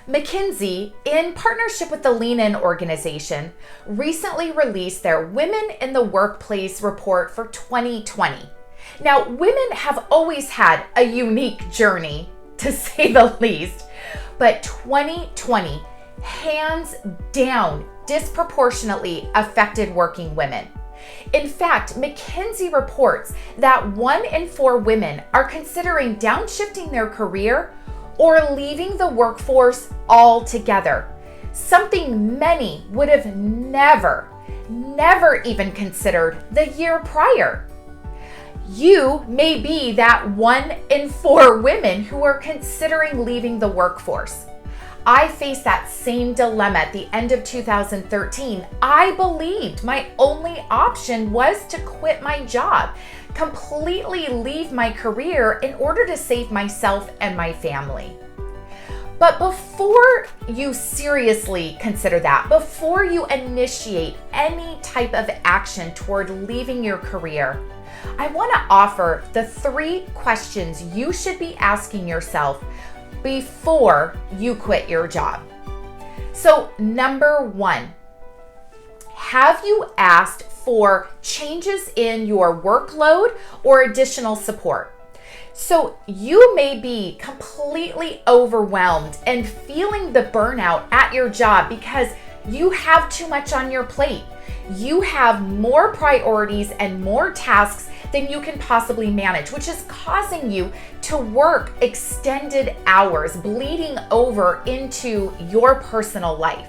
McKinsey, in partnership with the Lean In organization, recently released their Women in the Workplace report for 2020. Now, women have always had a unique journey, to say the least, but 2020, hands down, disproportionately affected working women. In fact, McKinsey reports that 1 in 4 women are considering downshifting their career or leaving the workforce altogether, something many would have never even considered the year prior. You may be that 1 in 4 women who are considering leaving the workforce. I faced that same dilemma at the end of 2013. I believed my only option was to quit my job, completely leave my career in order to save myself and my family. But before you seriously consider that, before you initiate any type of action toward leaving your career, I want to offer the 3 questions you should be asking yourself before you quit your job. So, number 1, have you asked for changes in your workload or additional support? So you may be completely overwhelmed and feeling the burnout at your job because you have too much on your plate. You have more priorities and more tasks than you can possibly manage, which is causing you to work extended hours, bleeding over into your personal life.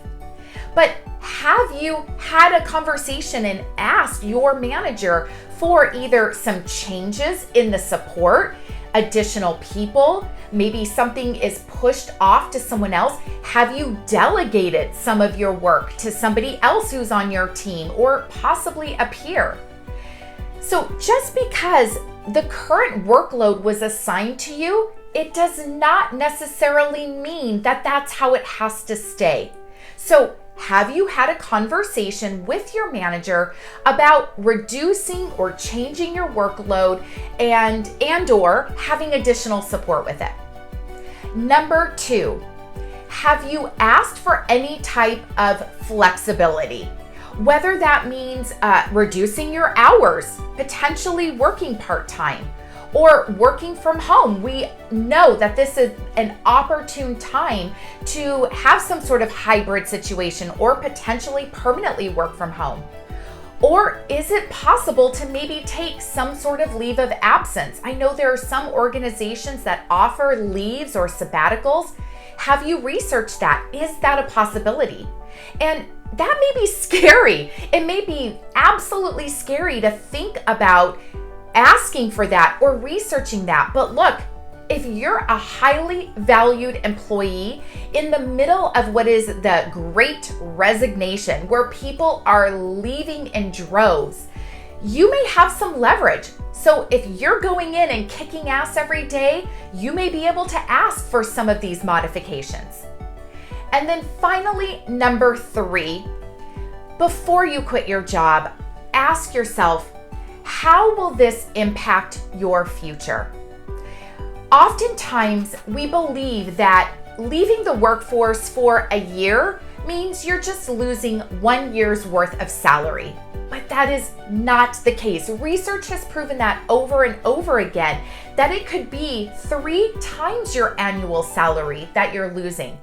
But have you had a conversation and asked your manager for either some changes in the support, additional people, maybe something is pushed off to someone else? Have you delegated some of your work to somebody else who's on your team or possibly a peer? So just because the current workload was assigned to you, it does not necessarily mean that that's how it has to stay. So have you had a conversation with your manager about reducing or changing your workload and or having additional support with it? Number 2, have you asked for any type of flexibility? Whether that means reducing your hours, potentially working part-time, or working from home. We know that this is an opportune time to have some sort of hybrid situation or potentially permanently work from home. Or is it possible to maybe take some sort of leave of absence? I know there are some organizations that offer leaves or sabbaticals. Have you researched that? Is that a possibility? And that may be scary. It may be absolutely scary to think about asking for that or researching that. But look, if you're a highly valued employee in the middle of what is the Great Resignation, where people are leaving in droves, you may have some leverage. So if you're going in and kicking ass every day, you may be able to ask for some of these modifications. And then finally, number 3, before you quit your job, ask yourself, how will this impact your future? Oftentimes, we believe that leaving the workforce for a year means you're just losing 1 year's worth of salary. But that is not the case. Research has proven that over and over again, that it could be 3 times your annual salary that you're losing.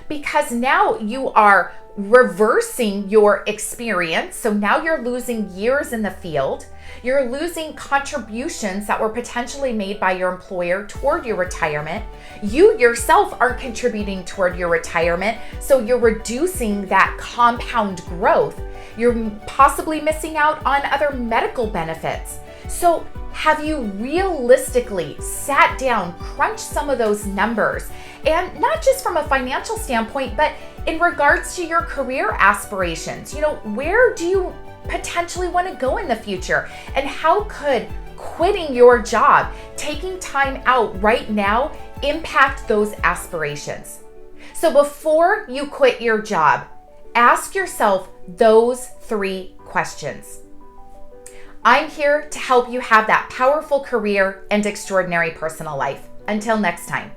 Because now you are reversing your experience. So now you're losing years in the field. You're losing contributions that were potentially made by your employer toward your retirement. You yourself aren't contributing toward your retirement, so you're reducing that compound growth. You're possibly missing out on other medical benefits. So have you realistically sat down, crunched some of those numbers, and not just from a financial standpoint, but in regards to your career aspirations? Where do you potentially want to go in the future? And how could quitting your job, taking time out right now, impact those aspirations? So before you quit your job, ask yourself those 3 questions. I'm here to help you have that powerful career and extraordinary personal life. Until next time.